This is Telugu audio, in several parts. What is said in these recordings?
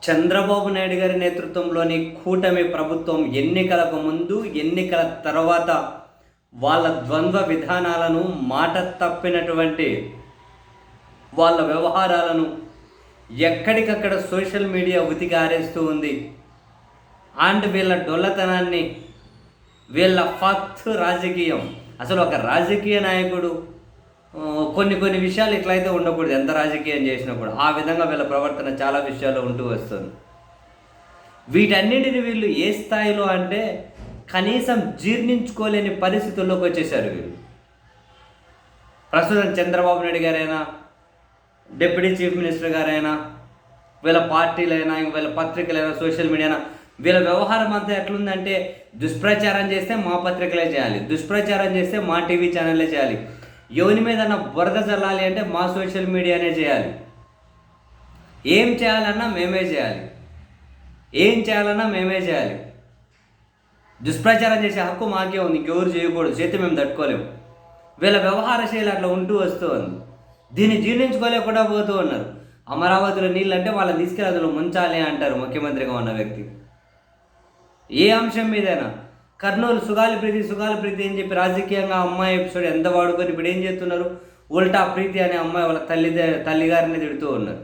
చంద్రబాబు నాయుడు గారి నేతృత్వంలోని కూటమి ప్రభుత్వం ఎన్నికలకు ముందు, ఎన్నికల తర్వాత వాళ్ళ ద్వంద్వ విధానాలను, మాట తప్పినటువంటి వాళ్ళ వ్యవహారాలను ఎక్కడికక్కడ సోషల్ మీడియా ఉతికి ఆరేస్తూ ఉంది. అండ్ వీళ్ళ డొల్లతనాన్ని, వీళ్ళ ఫత్ రాజకీయం, అసలు ఒక రాజకీయ నాయకుడు కొన్ని విషయాలు ఇట్లయితే ఉండకూడదు. ఎంత రాజకీయం చేసినా కూడా ఆ విధంగా వీళ్ళ ప్రవర్తన చాలా విషయాల్లో ఉంటూ వస్తుంది. వీటన్నిటిని వీళ్ళు ఏ స్థాయిలో అంటే కనీసం జీర్ణించుకోలేని పరిస్థితుల్లోకి వచ్చేసారు వీళ్ళు. ప్రస్తుతం చంద్రబాబు నాయుడు గారైనా, డిప్యూటీ చీఫ్ మినిస్టర్ గారైనా, వీళ్ళ పార్టీలైనా, వీళ్ళ పత్రికలైనా, సోషల్ మీడియానా, వీళ్ళ వ్యవహారం అంతా ఎట్లుందంటే దుష్ప్రచారం చేస్తే మా పత్రికలే చేయాలి, దుష్ప్రచారం చేస్తే మా టీవీ ఛానల్లే చేయాలి, ఎవరి మీద బురద చల్లాలి అంటే మా సోషల్ మీడియానే చేయాలి, ఏం చేయాలన్నా మేమే చేయాలి, ఏం చేయాలన్నా మేమే చేయాలి. దుష్ప్రచారం చేసే హక్కు మాకే ఉంది, ఇంకెవరు చేయకూడదు, చేతి మేము తట్టుకోలేము. వీళ్ళ వ్యవహార శైలి అట్లా ఉంటూ వస్తూ ఉంది. దీన్ని జీర్ణించుకోలేకుండా పోతూ ఉన్నారు. అమరావతిలో నీళ్ళు అంటే వాళ్ళని తీసుకెళ్ళి అందులో ముంచాలి అంటారు ముఖ్యమంత్రిగా ఉన్న వ్యక్తి. ఏ అంశం మీదైనా కర్నూలు సుగాలి ప్రీతి అని చెప్పి రాజకీయంగా అమ్మాయి ఎపిసోడ్ ఎంత వాడుకొని ఇప్పుడు ఏం చేస్తున్నారు, ఉల్టా ప్రీతి అనే అమ్మాయి వాళ్ళ తల్లిగారిని తిడుతూ ఉన్నారు.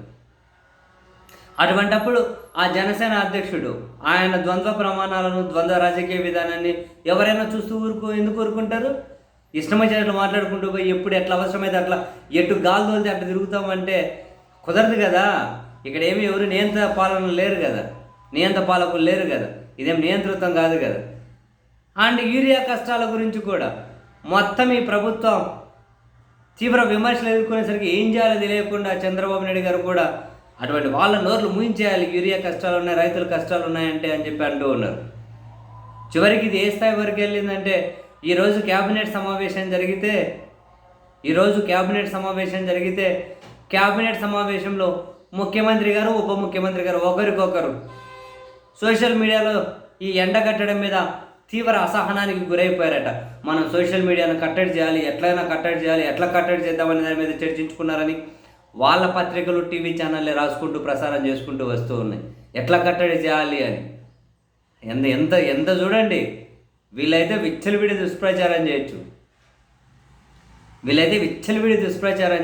అటువంటప్పుడు ఆ జనసేన అధ్యక్షుడు ఆయన ద్వంద్వ ప్రమాణాలను, ద్వంద్వ రాజకీయ విధానాన్ని ఎవరైనా చూస్తూ ఎందుకు ఊరుకుంటారు? ఇష్టం వచ్చినట్లు మాట్లాడుకుంటూ పోయి ఎప్పుడు ఎట్లా అవసరమైతే అట్లా ఎటు గాలి తోలితే అట్లా తిరుగుతామంటే కుదరదు కదా. ఇక్కడ ఏమి ఎవరు నియంత్రణ పాలన లేరు కదా, నియంత్ర పాలకులు లేరు కదా, ఇదేం నియంత్రితం కాదు కదా. అండ్ యూరియా కష్టాల గురించి కూడా మొత్తం ఈ ప్రభుత్వం తీవ్ర విమర్శలు ఎదుర్కొనేసరికి ఏం చేయాలో తెలియకుండా చంద్రబాబు నాయుడు గారు కూడా అటువంటి వాళ్ళ నోర్లు మూయించేయాలి. యూరియా కష్టాలు ఉన్నాయి, రైతుల కష్టాలు ఉన్నాయంటే అని చెప్పి అంటూ ఉన్నారు. చివరికి ఇది ఏ స్థాయి వరకు వెళ్ళిందంటే ఈరోజు క్యాబినెట్ సమావేశం జరిగితే క్యాబినెట్ సమావేశంలో ముఖ్యమంత్రి గారు, ఉప ముఖ్యమంత్రి గారు ఒకరికొకరు సోషల్ మీడియాలో ఈ ఎండ కట్టడం మీద తీవ్ర అసహనానికి గురైపోయారట. మనం సోషల్ మీడియాను కట్టడి చేయాలి, ఎట్లయినా కట్టడి చేయాలి, ఎట్లా కట్టడి చేద్దామనే దాని మీద చర్చించుకున్నారని వాళ్ళ పత్రికలు, టీవీ ఛానళ్ళే రాసుకుంటూ ప్రసారం చేసుకుంటూ వస్తూ ఉన్నాయి ఎట్లా కట్టడి చేయాలి అని. ఎంత చూడండి, వీళ్ళైతే విచ్చలవిడి దుష్ప్రచారం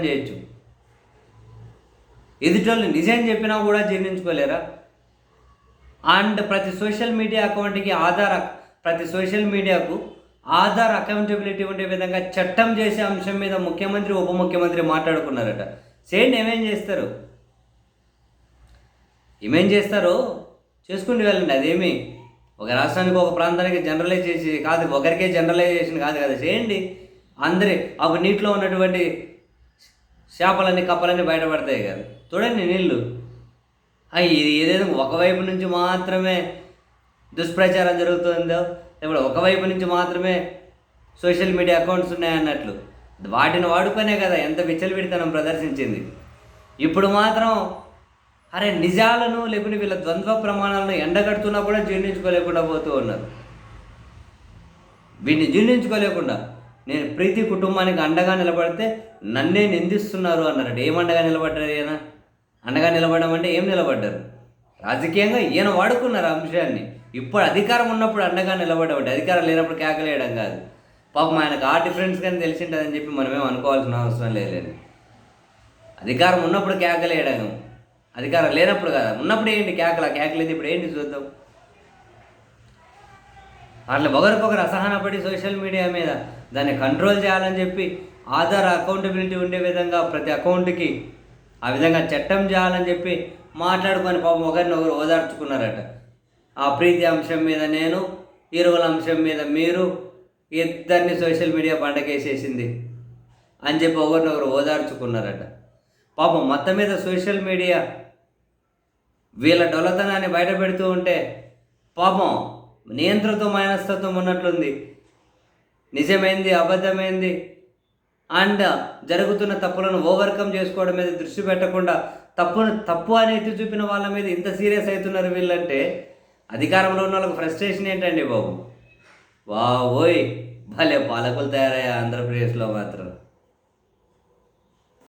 చేయొచ్చు. ఎదుటోళ్ళు నిజం చెప్పినా కూడా జీర్ణించుకోలేరా? అండ్ ప్రతి సోషల్ మీడియాకు ఆధార్ అకౌంటబిలిటీ ఉండే విధంగా చట్టం చేసే అంశం మీద ముఖ్యమంత్రి, ఉప ముఖ్యమంత్రి మాట్లాడుకున్నారట. సేమ్ ఏమేం చేస్తారో చేసుకుంటూ వెళ్ళండి. అదేమి ఒక రాష్ట్రానికి, ఒక ప్రాంతానికి జనరలైజ్ చేసి కాదు, ఒకరికే జనరలైజేషన్ కాదు కదా, చేయండి. అందరి అప్పుడు నీటిలో ఉన్నటువంటి చేపలన్నీ, కప్పలన్నీ బయటపడతాయి కదా. చూడండి నీళ్ళు, ఇది ఏదైనా ఒకవైపు నుంచి మాత్రమే దుష్ప్రచారం జరుగుతుందో, ఇప్పుడు ఒకవైపు నుంచి మాత్రమే సోషల్ మీడియా అకౌంట్స్ ఉన్నాయన్నట్లు వాటిని వాడుకునే కదా ఎంత విచ్చలవిడితనం ప్రదర్శించింది. ఇప్పుడు మాత్రం నిజాలను లేకుంటే వీళ్ళ ద్వంద్వ ప్రమాణాలను ఎండగడుతున్నా కూడా జీర్ణించుకోలేకుండా పోతూ ఉన్నారు. వీటిని జీర్ణించుకోలేకుండా నేను ప్రీతి కుటుంబానికి అండగా నిలబడితే నన్నే నిందిస్తున్నారు అన్నారట. ఏం అండగా నిలబడ్డారు ఈయన? అండగా నిలబడడం అంటే ఏం నిలబడ్డారు? రాజకీయంగా ఈయన వాడుకున్నారు అంశాన్ని. ఇప్పుడు అధికారం ఉన్నప్పుడు అండగా నిలబడబట్టి, అధికారం లేనప్పుడు కేకలేయడం కాదు. పాపం ఆయనకు ఆ డిఫరెన్స్ కానీ తెలిసింటుందని చెప్పి మనమేం అనుకోవాల్సిన అవసరం లేదు. అధికారం ఉన్నప్పుడు కేకలేయడం, అధికారం లేనప్పుడు కదా. ఉన్నప్పుడు ఏంటి కేకలేదు, ఇప్పుడు ఏంటి చూద్దాం. అట్లా ఒకరికొకరు అసహనపడి సోషల్ మీడియా మీద దాన్ని కంట్రోల్ చేయాలని చెప్పి ఆధార్ అకౌంటబిలిటీ ఉండే విధంగా ప్రతి అకౌంట్కి ఆ విధంగా చట్టం చేయాలని చెప్పి మాట్లాడుకొని పాపం ఒకరినొకరు ఓదార్చుకున్నారట. ఆ ప్రీతి అంశం మీద నేను, ఈరువుల అంశం మీద మీరు, ఇద్దరిని సోషల్ మీడియా పండగేసేసింది అని చెప్పి ఒకరినొకరు ఓదార్చుకున్నారట. పాపం మొత్తం మీద సోషల్ మీడియా వీళ్ళ డొల్లతనాన్ని బయటపెడుతూ ఉంటే పాపం నియంత్రణతో మనస్తత్వం ఉన్నట్లుంది. నిజమైంది, అబద్ధమైంది అండ్ జరుగుతున్న తప్పులను ఓవర్కమ్ చేసుకోవడం మీద దృష్టి పెట్టకుండా తప్పు అని ఎత్తి చూపిన వాళ్ళ మీద ఇంత సీరియస్ అవుతున్నారు వీళ్ళంటే అధికారంలో ఉన్న వాళ్ళకి ఫ్రస్ట్రేషన్ ఏంటండి బాబు? ఓయ్ భలే పాలకులు తయారయ్యా ఆంధ్రప్రదేశ్లో మాత్రం.